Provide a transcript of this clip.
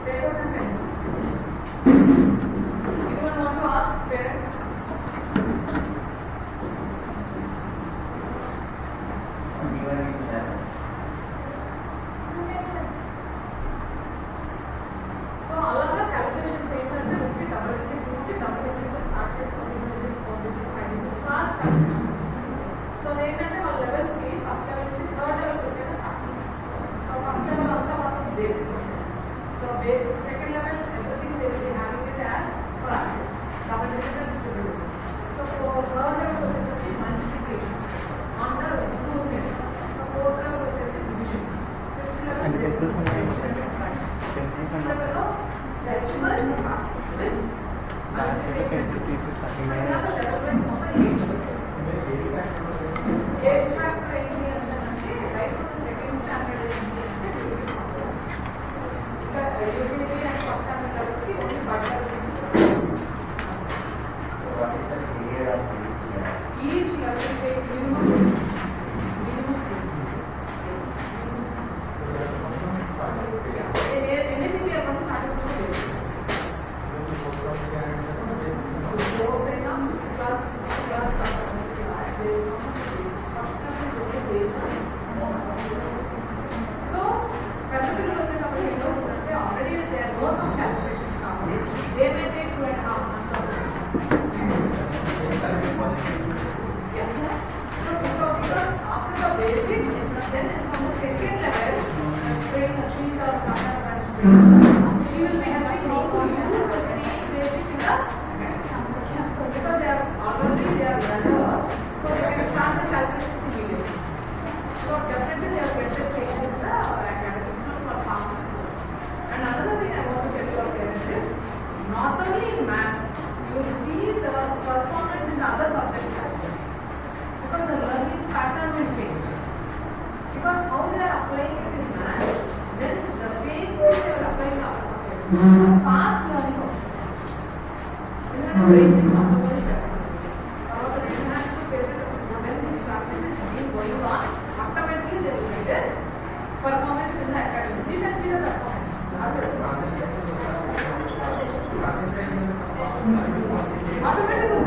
papers and pencils. Anyone want to ask parents? So అలాగా calculations ఏంటంటే ఒకటి double digits నుంచి డబుల్ డిజిట్ తో స్టార్ట్ చేసి 3 digit 4 digit 5 digit fast calculations. So ఏంటంటే వాళ్ళ లెవెల్స్ కి ఫస్ట్ లెవెల్ నుంచి థర్డ్ లెవెల్ వచ్చేది స్టార్ట్. సో ఫస్ట్ లెవెల్ అంతా మనకు basic. So basic second level everything they will be having it as practice double digit and triple digit. So for third level వచ్చేసి multiplications under two method. So fourth level వచ్చేసి divisions. Fifth level and decimals decimals with multiplications. ఇలాగా level wise మొత్తం 8 age factor ఏంటి అంటే right second standard ఏంటి అంటే యూపీజీ and first standard లెవెల్కి only butter each level takes minimum anything we are going to start with class so particular వచ్చేటప్పుడు ఏమవుతుందంటే already there was some calculations కాబట్టి they may take 2.5 months of yes sir. So because after the basic then from the second level train she or she will be having how to use the same basic in the because they are already they are younger so they can start the calculations immediately. So definitely they are better trained in the academics not for fast. And another thing I want to tell you parents is not only in maths you will see the performance in other subjects as well because the learning pattern will change because how they are applying it in maths then the same way they are applying other subjects. Fast learning also. Brain is not always better. However, international cases when this practice is being going on, automatically they will get a performance in the academy. You can see the performance. Automatically,